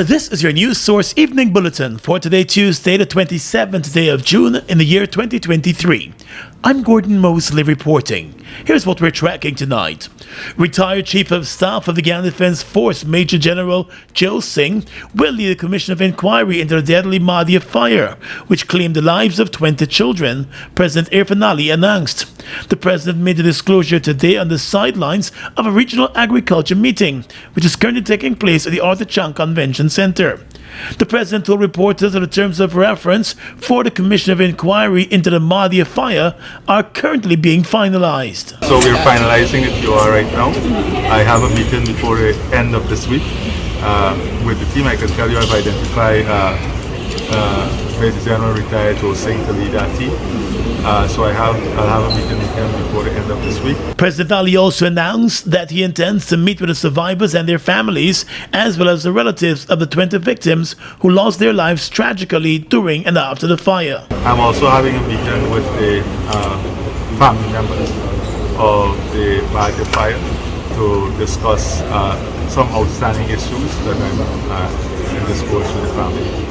This is your news source evening bulletin for today, Tuesday, the 27th day of June in the year 2023. I'm Gordon Mosley reporting. Here's what we're tracking tonight. Retired Chief of Staff of the Guyana Defence Force Major General Joe Singh will lead a commission of inquiry into the deadly Mahdia fire, which claimed the lives of 20 children, President Irfan Ali announced. The President made the disclosure today on the sidelines of a regional agriculture meeting, which is currently taking place at the Arthur Chang Convention Center. The President told reporters that the terms of reference for the Commission of Inquiry into the Mahdia fire are currently being finalized. So we're finalizing it right now. I have a meeting before the end of this week with the team. I can tell you I've identified Major General Retired Joe Singh to lead that team. So I'll have a meeting with him before the end of this week. President Ali also announced that he intends to meet with the survivors and their families, as well as the relatives of the 20 victims who lost their lives tragically during and after the fire. I'm also having a meeting with the family members of the Mahdia fire to discuss some outstanding issues that I'm in discourse with the family.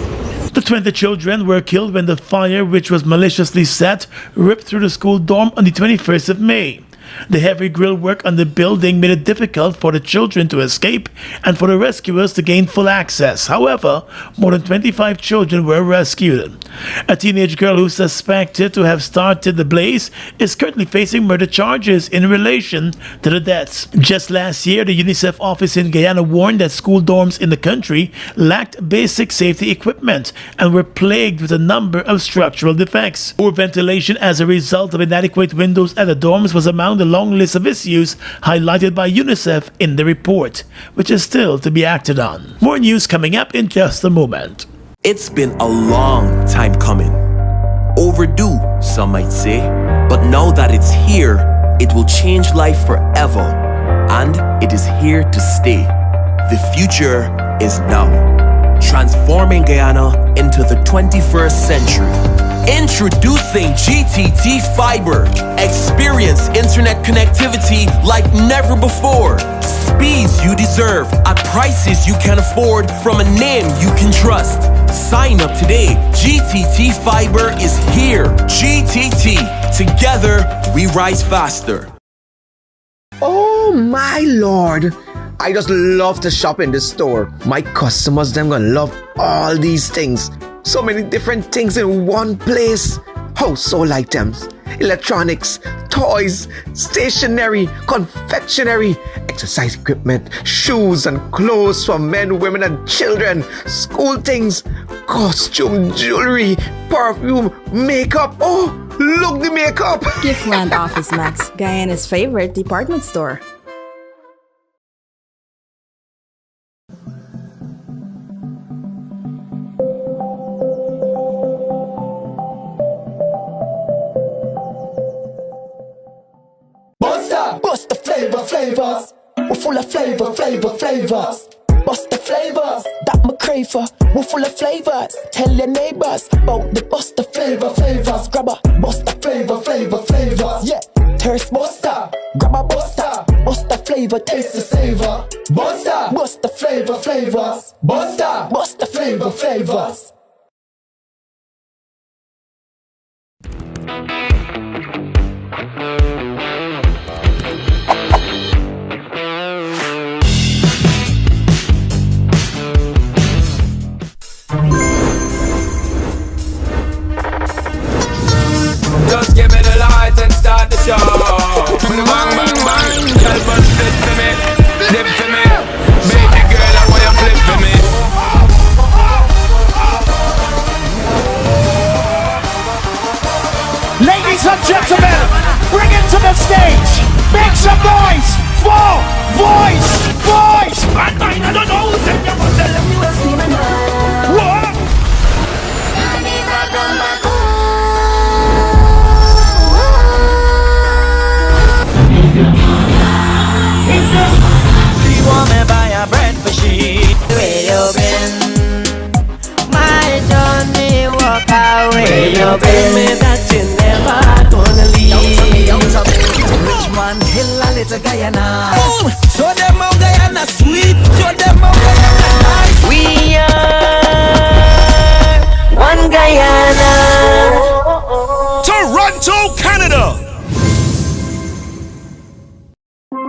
The 20 children were killed when the fire, which was maliciously set, ripped through the school dorm on the 21st of May. The heavy grill work on the building made it difficult for the children to escape and for the rescuers to gain full access. However, more than 25 children were rescued. A teenage girl who's suspected to have started the blaze is currently facing murder charges in relation to the deaths. Just last year, the UNICEF office in Guyana warned that school dorms in the country lacked basic safety equipment and were plagued with a number of structural defects. Poor ventilation as a result of inadequate windows at the dorms was among the long list of issues highlighted by UNICEF in the report, which is still to be acted on. More news coming up in just a moment. It's been a long time coming. Overdue, some might say. But now that it's here, it will change life forever. And it is here to stay. The future is now. Transforming Guyana into the 21st century. Introducing GTT Fiber. Experience internet connectivity like never before. Speeds you deserve at prices you can afford from a name you can trust. Sign up today. GTT Fiber is here. GTT. Together, we rise faster. Oh my lord. I just love to shop in this store. My customers, them gonna love all these things. So many different things in one place. Household items, electronics, toys, stationery, confectionery, exercise equipment, shoes and clothes for men, women and children, school things, costume, jewelry, perfume, makeup. Oh, look the makeup. Giftland Office Max, Guyana's favorite department store. Bust the flavors. We're full of flavors. Bust the flavors that me crave for. We're full of flavors. Tell your neighbors about the bust the flavors. Grab a bust the flavors. Yeah, thirst buster. Grab a buster. Bust the flavor, taste the savor. Bust the flavors. Bust the flavors. Just give me the light and start the show. With a bang, bang, bang. Girl, but flip to me, dip to me. Baby girl, I want you flip to me. Ladies and gentlemen, bring it to the stage. Make some noise for Voice. I don't know. What? She want me buy a bread for she. Radio bin, my Johnny walk away. Radio bin, me that you never gonna leave. Richmond Hill, a little Guyana. Show them how Guyana sweet. Show them how Guyana nice. We are one Guyana. Toronto, Canada.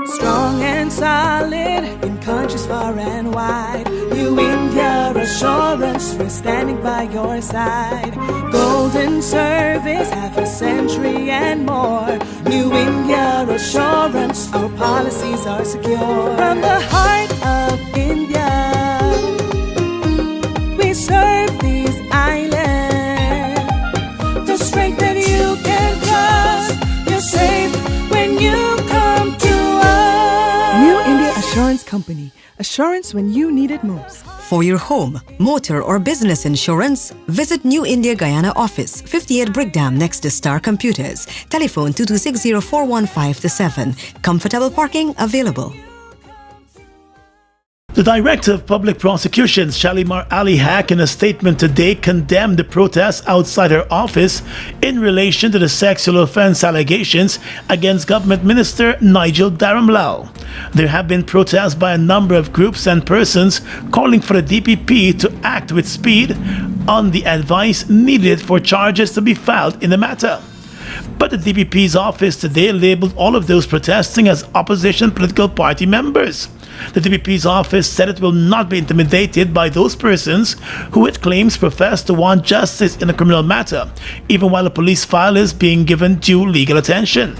Strong and solid in countries far and wide. New India Assurance, we're standing by your side. Golden service, half a century and more. New India Assurance, our policies are secure. From the heart of India, we serve these islands. The strength that you can trust, you're safe when you come to us. New India Assurance Company. Assurance when you need it most. For your home, motor or business insurance, visit New India Guyana office, 58 Brickdam next to Star Computers. Telephone 226-0415-7. Comfortable parking available. The Director of Public Prosecutions, Shalimar Ali Haq, in a statement today condemned the protests outside her office in relation to the sexual offense allegations against Government Minister Nigel Dharamlal. There have been protests by a number of groups and persons calling for the DPP to act with speed on the advice needed for charges to be filed in the matter. But the DPP's office today labeled all of those protesting as opposition political party members. The DPP's office said it will not be intimidated by those persons who it claims profess to want justice in a criminal matter, even while a police file is being given due legal attention.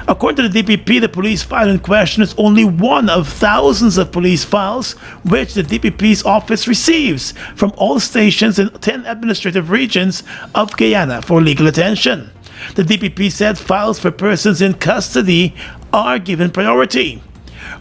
According to the DPP, the police file in question is only one of thousands of police files which the DPP's office receives from all stations in 10 administrative regions of Guyana for legal attention. The DPP said files for persons in custody are given priority.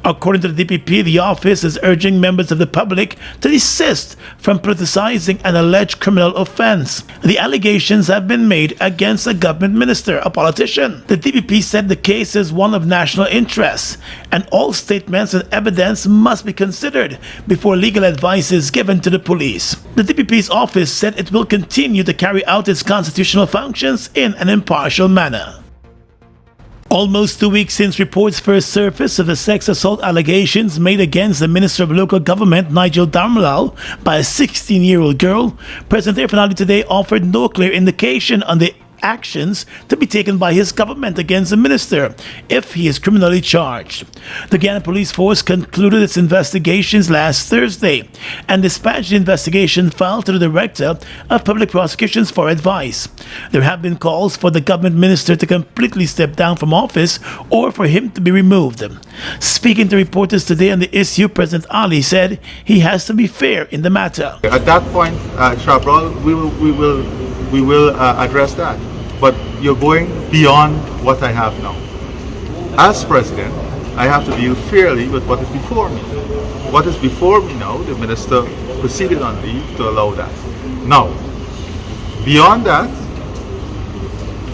According to the DPP, the office is urging members of the public to desist from politicizing an alleged criminal offense. The allegations have been made against a government minister, a politician. The DPP said the case is one of national interest, and all statements and evidence must be considered before legal advice is given to the police. The DPP's office said it will continue to carry out its constitutional functions in an impartial manner. Almost 2 weeks since reports first surfaced of the sex assault allegations made against the Minister of Local Government, Nigel Dharamlal, by a 16-year-old girl, President Irfaan Ali today offered no clear indication on the actions to be taken by his government against the minister if he is criminally charged. The Guyana Police Force concluded its investigations last Thursday and dispatched the investigation file to the Director of Public Prosecutions for advice. There have been calls for the government minister to completely step down from office or for him to be removed. Speaking to reporters today on the issue, President Ali said he has to be fair in the matter. At that point, Chabrol, we will address that. But you're going beyond what I have now. As president, I have to deal fairly with what is before me. What is before me now, the minister proceeded on leave to allow that. Now, beyond that,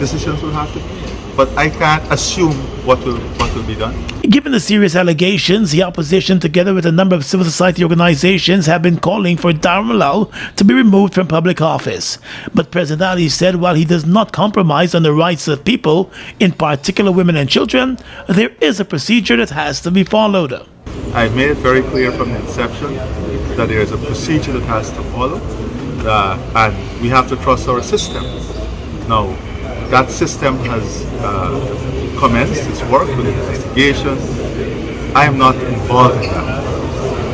decisions will have to be made. But I can't assume what will be done. Given the serious allegations, the opposition, together with a number of civil society organizations, have been calling for Dharamlal to be removed from public office. But President Ali said while he does not compromise on the rights of people, in particular women and children, there is a procedure that has to be followed. I made it very clear from the inception that there is a procedure that has to follow, and we have to trust our system. Now, that system has commenced its work with investigation. I am not involved in that.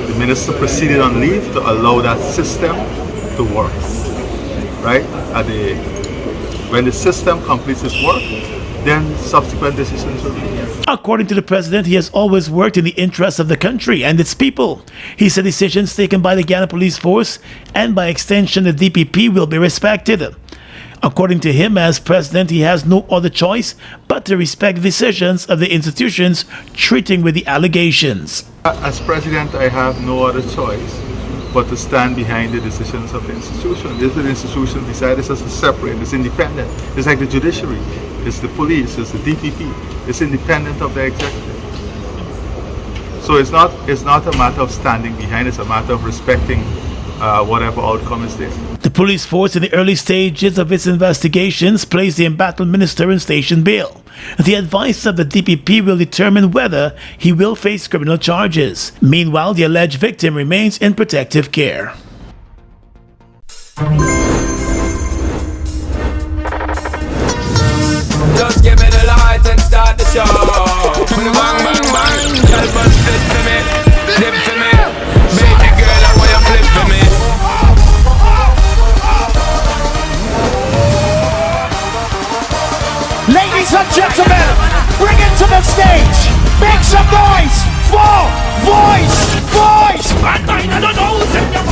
The minister proceeded on leave to allow that system to work. Right? When the system completes its work, then subsequent decisions will be made. According to the president, he has always worked in the interests of the country and its people. He said decisions taken by the Guyana Police Force and by extension the DPP will be respected. According to him, as president, he has no other choice but to respect decisions of the institutions treating with the allegations. As president, I have no other choice but to stand behind the decisions of the institution. If the institution decides it's separate, it's independent. It's like the judiciary, it's the police, it's the DPP. It's independent of the executive. So it's not a matter of standing behind, it's a matter of respecting whatever outcome is there. The police force in the early stages of its investigations placed the embattled minister in station bail. The advice of the DPP will determine whether he will face criminal charges. Meanwhile, the alleged victim remains in protective care. Just give me the light and start the show. Bang, bang, bang. Girl, bust it for me, dip for me. Baby girl, I want you flip for me. Ladies and gentlemen, bring it to the stage. Make some noise for Voice. And I don't know who's in your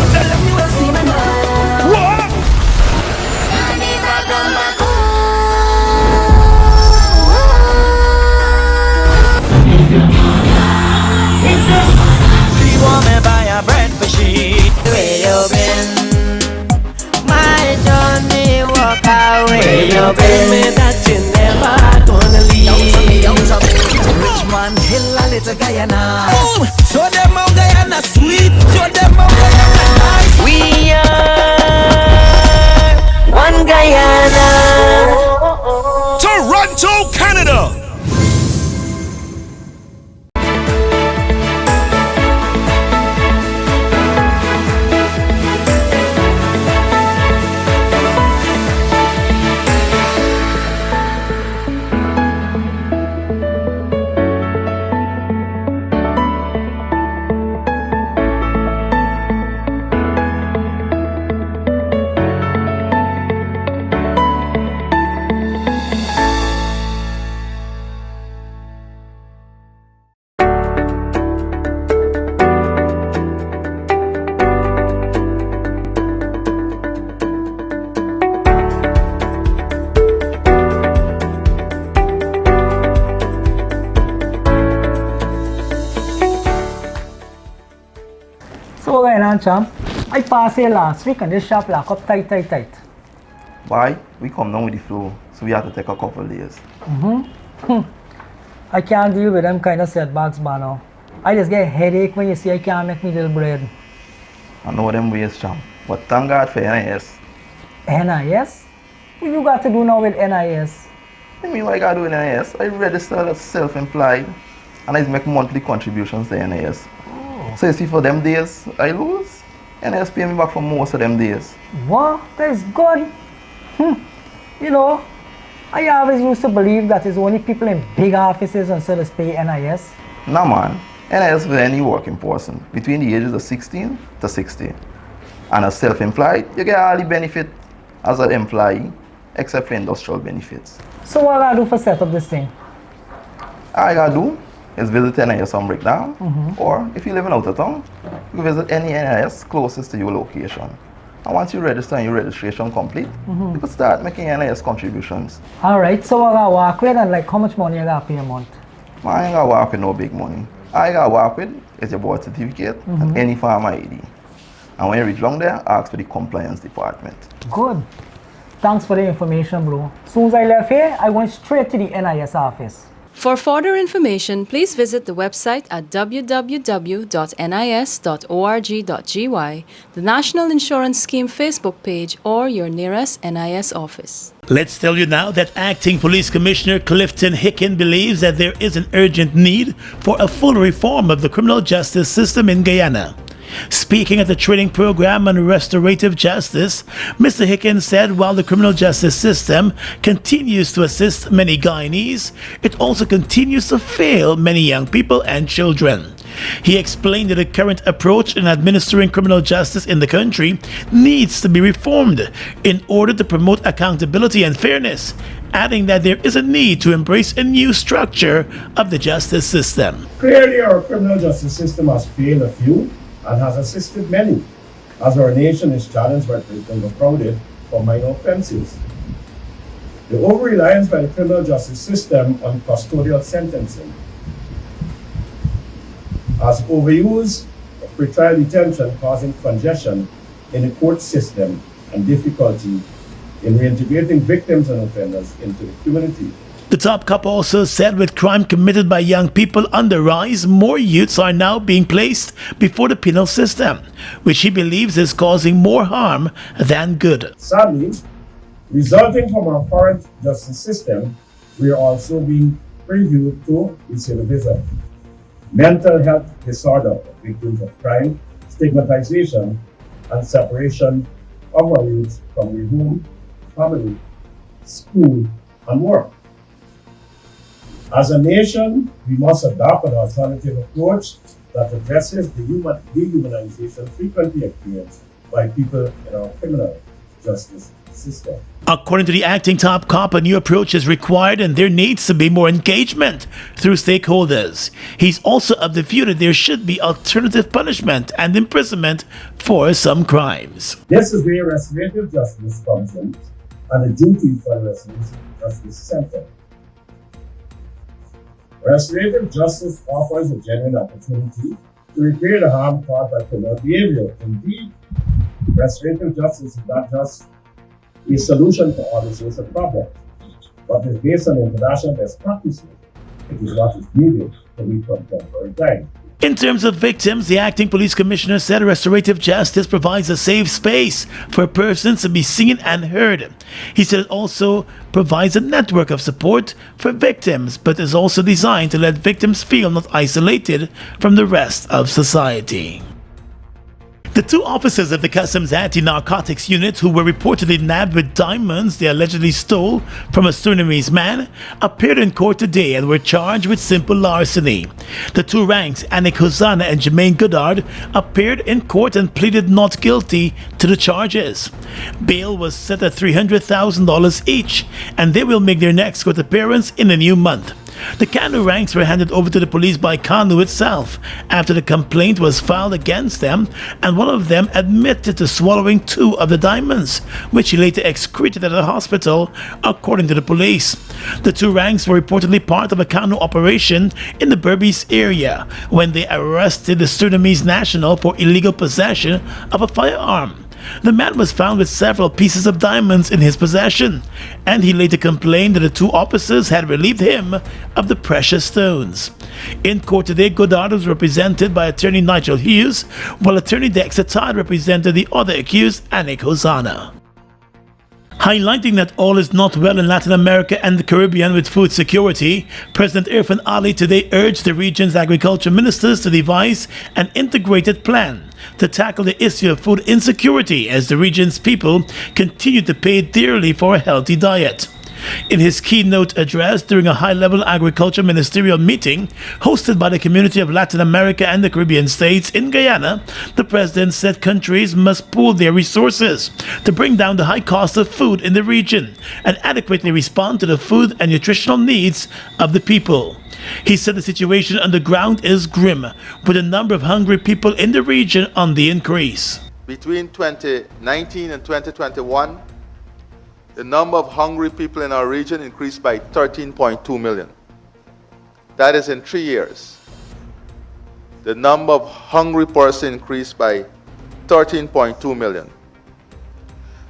What? She want me buy a breakfast sheet. Where you been? My Johnny walk away. You been me that you never gonna leave. Richmond Hill a little Guyana. Show them how Guyana sweet. Show them how Guyana nice. We are one Guyana. Toronto, Canada. So going on, champ? I passed here last week and this shop lock up tight. Why? We come down with the flow, so we have to take a couple of days. I can't deal with them kind of setbacks, Bano. I just get a headache when you see I can't make me little bread. I know them ways, champ. But thank God for NIS. NIS? What you got to do now with NIS? I mean, what I got to do with NIS? I registered as self-employed and I make monthly contributions to NIS. So you see, for them days I lose, NIS pay me back for most of them days. What? That is good. You know, I always used to believe that it's only people in big offices and so they pay NIS. Nah, man. NIS for any working person between the ages of 16 to 60. And as self-employed, you get all the benefit as an employee, except for industrial benefits. So what I gotta do for set up this thing? All I gotta do is visit NIS on breakdown, or if you're living out of town, you can visit any NIS closest to your location. And once you register and your registration complete, you can start making NIS contributions. Alright, so what I gotta work with and like how much money I gotta pay a month? Man, I ain't gotta work with no big money. All I gotta work with is your birth certificate and any farm ID. And when you reach down there, ask for the compliance department. Good. Thanks for the information, bro. As soon as I left here, I went straight to the NIS office. For further information, please visit the website at www.nis.org.gy, the National Insurance Scheme Facebook page, or your nearest NIS office. Let's tell you now that Acting Police Commissioner Clifton Hicken believes that there is an urgent need for a full reform of the criminal justice system in Guyana. Speaking at the training program on restorative justice, Mr. Hicken said while the criminal justice system continues to assist many Guyanese, it also continues to fail many young people and children. He explained that the current approach in administering criminal justice in the country needs to be reformed in order to promote accountability and fairness, adding that there is a need to embrace a new structure of the justice system. Clearly, our criminal justice system has failed a few and has assisted many, as our nation is challenged by overcrowded for minor offences. The over-reliance by the criminal justice system on custodial sentencing has overuse of pretrial detention, causing congestion in the court system and difficulty in reintegrating victims and offenders into the community. The top cop also said with crime committed by young people on the rise, more youths are now being placed before the penal system, which he believes is causing more harm than good. Sadly, resulting from our current justice system, we are also being previewed to recidivism, mental health disorder of victims of crime, stigmatization, and separation of our youth from their home, family, school, and work. As a nation, we must adopt an alternative approach that addresses the dehumanization frequently experienced by people in our criminal justice system. According to the acting top cop, a new approach is required and there needs to be more engagement through stakeholders. He's also of the view that there should be alternative punishment and imprisonment for some crimes. This is where restorative justice comes in and the duty for the Restorative Justice Center. Restorative justice offers a genuine opportunity to repair the harm caused by criminal behavior. Indeed, restorative justice is not just a solution for all the social problems, but is based on international best practices. It is what is needed to meet contemporary times. In terms of victims, the acting police commissioner said restorative justice provides a safe space for persons to be seen and heard. He said it also provides a network of support for victims, but is also designed to let victims feel not isolated from the rest of society. The two officers of the Customs Anti-Narcotics Unit who were reportedly nabbed with diamonds they allegedly stole from a Surinamese man appeared in court today and were charged with simple larceny. The two ranks, Anik Hosanna and Jermaine Goddard, appeared in court and pleaded not guilty to the charges. Bail was set at $300,000 each, and they will make their next court appearance in a new month. The Kanu ranks were handed over to the police by Kanu itself after the complaint was filed against them, and one of them admitted to swallowing 2 of the diamonds, which he later excreted at a hospital, according to the police. The 2 ranks were reportedly part of a Kanu operation in the Berbice area when they arrested the Sudanese national for illegal possession of a firearm. The man was found with several pieces of diamonds in his possession, and he later complained that the 2 officers had relieved him of the precious stones. In court today, Goddard was represented by attorney Nigel Hughes, while attorney Dexter Todd represented the other accused, Anik Hosanna. Highlighting that all is not well in Latin America and the Caribbean with food security, President Irfan Ali today urged the region's agriculture ministers to devise an integrated plan to tackle the issue of food insecurity as the region's people continue to pay dearly for a healthy diet. In his keynote address during a high-level agriculture ministerial meeting hosted by the Community of Latin America and the Caribbean States in Guyana, the president said countries must pool their resources to bring down the high cost of food in the region and adequately respond to the food and nutritional needs of the people. He said the situation on the ground is grim, with the number of hungry people in the region on the increase. Between 2019 and 2021, the number of hungry people in our region increased by 13.2 million. That is in 3 years. The number of hungry persons increased by 13.2 million.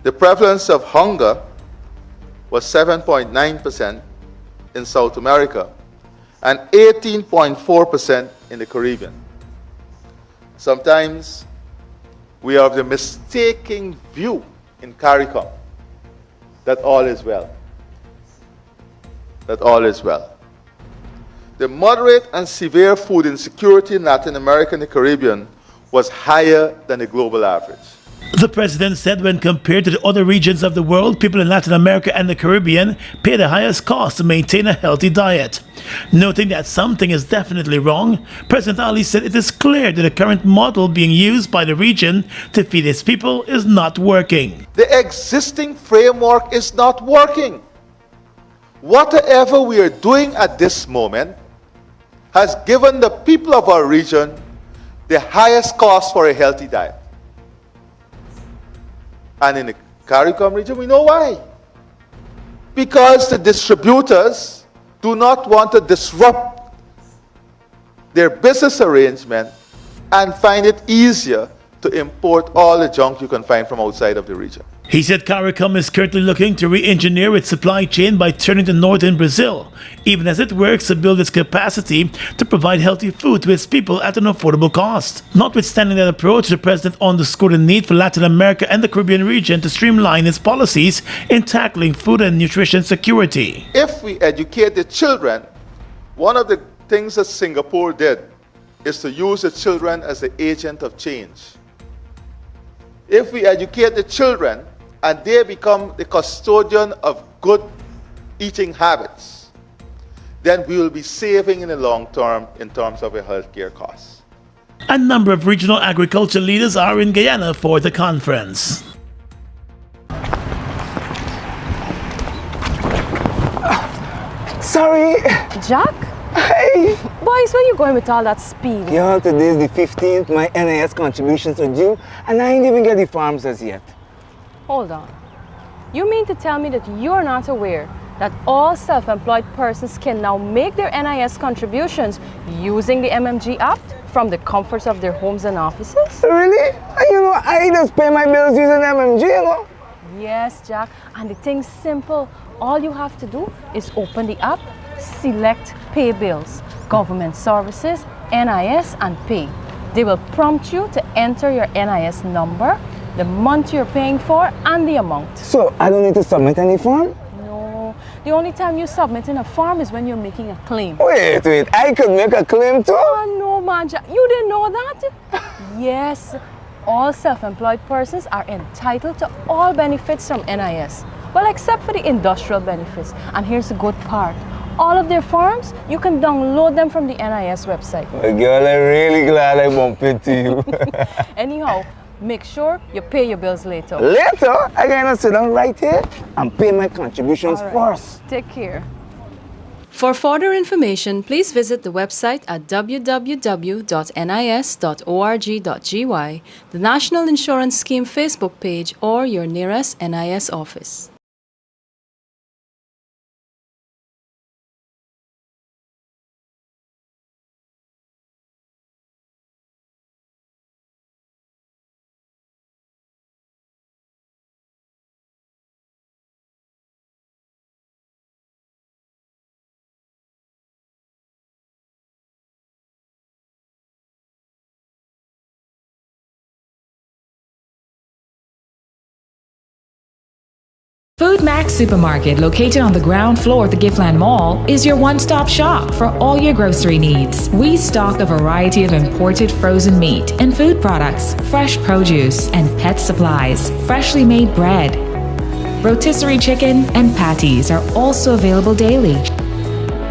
The prevalence of hunger was 7.9% in South America and 18.4% in the Caribbean. Sometimes we have the mistaken view in CARICOM that all is well. That all is well. The moderate and severe food insecurity in Latin America and the Caribbean was higher than the global average. The president said when compared to the other regions of the world, people in Latin America and the Caribbean pay the highest cost to maintain a healthy diet. Noting that something is definitely wrong, President Ali said it is clear that the current model being used by the region to feed its people is not working. The existing framework is not working. Whatever we are doing at this moment has given the people of our region the highest cost for a healthy diet. And in the CARICOM region, we know why. Because the distributors do not want to disrupt their business arrangement and find it easier to import all the junk you can find from outside of the region. He said CARICOM is currently looking to re-engineer its supply chain by turning to northern Brazil, even as it works to build its capacity to provide healthy food to its people at an affordable cost. Notwithstanding that approach, the president underscored the need for Latin America and the Caribbean region to streamline its policies in tackling food and nutrition security. If we educate the children, one of the things that Singapore did is to use the children as the agent of change. If we educate the children and they become the custodian of good eating habits, then we will be saving in the long term in terms of our healthcare costs. A number of regional agriculture leaders are in Guyana for the conference. Sorry. Jack? Hey. Boys, where you going with all that speed? Yo, today's the 15th. My NIS contributions are due, and I ain't even get the forms as yet. Hold on. You mean to tell me that you're not aware that all self-employed persons can now make their NIS contributions using the MMG app from the comforts of their homes and offices? Really? You know, I just pay my bills using MMG, you know? Yes, Jack. And the thing's simple. All you have to do is open the app, select Pay Bills, Government Services, NIS, and Pay. They will prompt you to enter your NIS number, the month you're paying for, and the amount. So, I don't need to submit any form? No. The only time you submit in a form is when you're making a claim. Wait, I could make a claim too? Oh, no, man. You didn't know that? Yes. All self-employed persons are entitled to all benefits from NIS. Well, except for the industrial benefits. And here's the good part. All of their forms, you can download them from the NIS website. Well, girl, I'm really glad I bumped into you. Anyhow, make sure you pay your bills later. Later? I gotta sit down right here and pay my contributions first. Take care. For further information, please visit the website at www.nis.org.gy, the National Insurance Scheme Facebook page, or your nearest NIS office. Food Max Supermarket, located on the ground floor at the Giftland Mall, is your one-stop shop for all your grocery needs. We stock a variety of imported frozen meat and food products, fresh produce, and pet supplies, freshly made bread. Rotisserie chicken and patties are also available daily.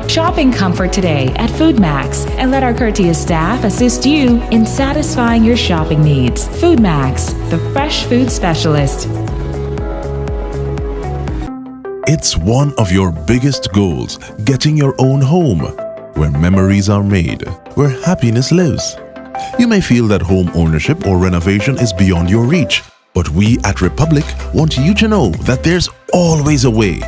Shop in comfort today at Food Max and let our courteous staff assist you in satisfying your shopping needs. Food Max, the fresh food specialist. It's one of your biggest goals, getting your own home, where memories are made, where happiness lives. You may feel that home ownership or renovation is beyond your reach, but we at Republic want you to know that there's always a way.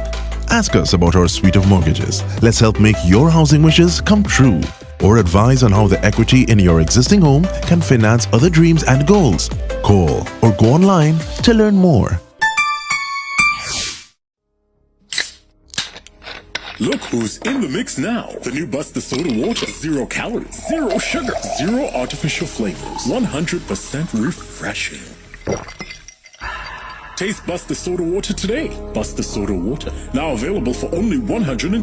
Ask us about our suite of mortgages. Let's help make your housing wishes come true, or advise on how the equity in your existing home can finance other dreams and goals. Call or go online to learn more. Look who's in the mix now. The new Buster Soda Water. 0 calories, 0 sugar, 0 artificial flavors. 100% refreshing. Taste Buster Soda Water today. Buster Soda Water. Now available for only $120.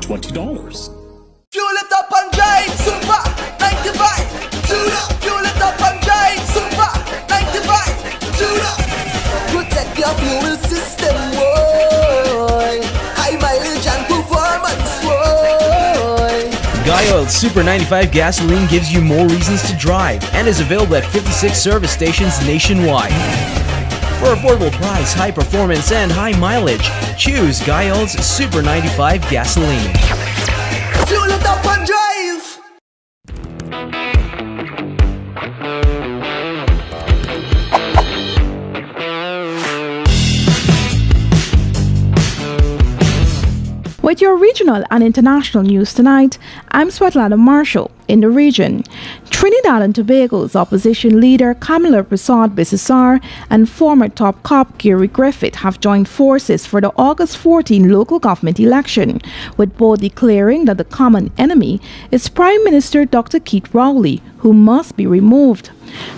Fuel it up and drive, Super 95. Tune up. Fuel it up and drive, Super 95. Tune up. Protect your fuel system, boy. High mileage and performance, boy. Guy Oil Super 95 gasoline gives you more reasons to drive and is available at 56 service stations nationwide. For affordable price, high performance, and high mileage, choose Guy Oil's Super 95 gasoline. Fuel it up and drive. With your regional and international news tonight, I'm Svetlana Marshall. in the region. Trinidad and Tobago's opposition leader Kamala Prasad-Bissessar and former top cop Gary Griffith have joined forces for the August 14 local government election, with both declaring that the common enemy is Prime Minister Dr. Keith Rowley, who must be removed.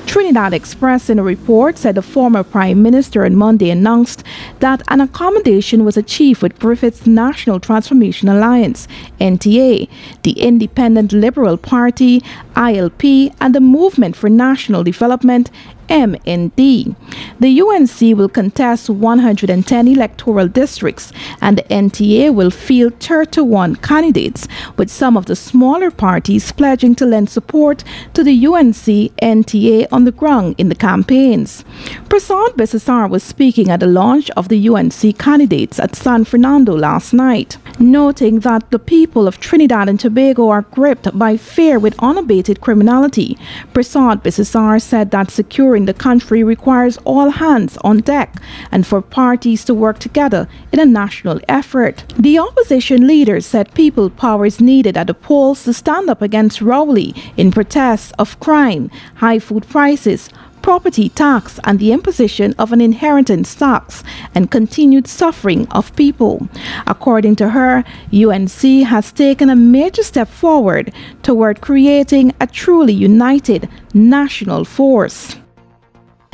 Trinidad Express in a report said the former Prime Minister on Monday announced that an accommodation was achieved with Griffith's National Transformation Alliance, NTA, the Independent Liberal Party, ILP, and the Movement for National Development, MND. The UNC will contest 110 electoral districts, and the NTA will field 31 candidates, with some of the smaller parties pledging to lend support to the UNC NTA on the ground in the campaigns. Prasad-Bissessar was speaking at the launch of the UNC candidates at San Fernando last night, noting that the people of Trinidad and Tobago are gripped by fear with unabated criminality. Prasad-Bissessar said that securing the country requires all hands on deck and for parties to work together in a national effort. The opposition leader said people power is needed at the polls to stand up against Rowley in protest of crime, high food prices, property tax, and the imposition of an inheritance tax and continued suffering of people. According to her, UNC has taken a major step forward toward creating a truly united national force.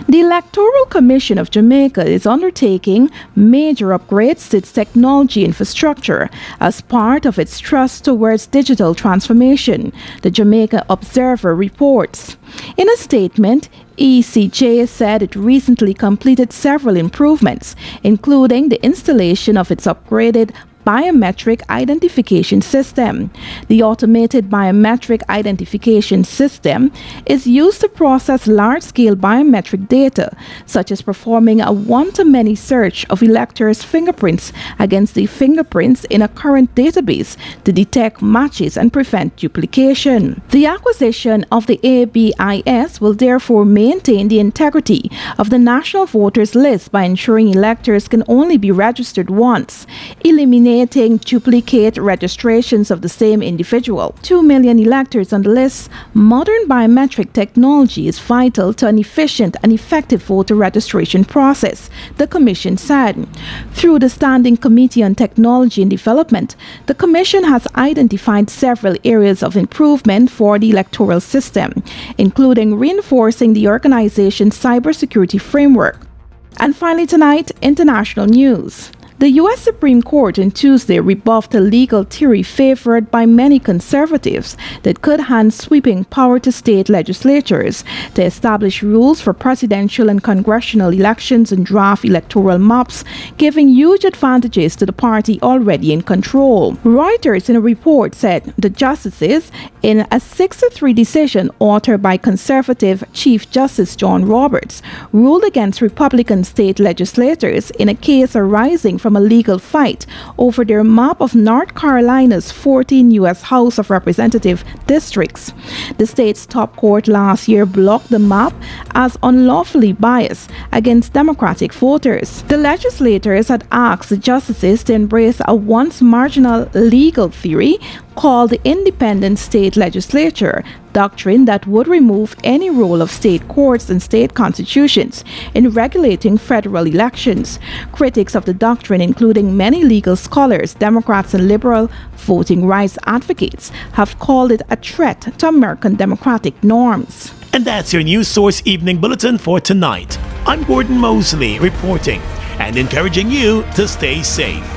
The Electoral Commission of Jamaica is undertaking major upgrades to its technology infrastructure as part of its thrust towards digital transformation, the Jamaica Observer reports. In a statement, ECJ said it recently completed several improvements, including the installation of its upgraded biometric identification system. The automated biometric identification system is used to process large-scale biometric data, such as performing a one-to-many search of electors' fingerprints against the fingerprints in a current database to detect matches and prevent duplication. The acquisition of the ABIS will therefore maintain the integrity of the National Voters List by ensuring electors can only be registered once, eliminating duplicate registrations of the same individual. 2 million electors on the list. Modern biometric technology is vital to an efficient and effective voter registration process, the Commission said. Through the Standing Committee on Technology and Development, the Commission has identified several areas of improvement for the electoral system, including reinforcing the organization's cybersecurity framework. And finally tonight, international news. The U.S. Supreme Court on Tuesday rebuffed a legal theory favored by many conservatives that could hand sweeping power to state legislatures to establish rules for presidential and congressional elections and draft electoral maps, giving huge advantages to the party already in control. Reuters in a report said the justices, in a 6-3 decision authored by conservative Chief Justice John Roberts, ruled against Republican state legislators in a case arising from a legal fight over their map of North Carolina's 14 U.S. House of Representative districts. The state's top court last year blocked the map as unlawfully biased against Democratic voters. The legislators had asked the justices to embrace a once marginal legal theory called the Independent State Legislature doctrine that would remove any role of state courts and state constitutions in regulating federal elections. Critics of the doctrine, including many legal scholars, Democrats, and liberal voting rights advocates, have called it a threat to American democratic norms. And that's your News Source Evening Bulletin for tonight. I'm Gordon Mosley reporting and encouraging you to stay safe.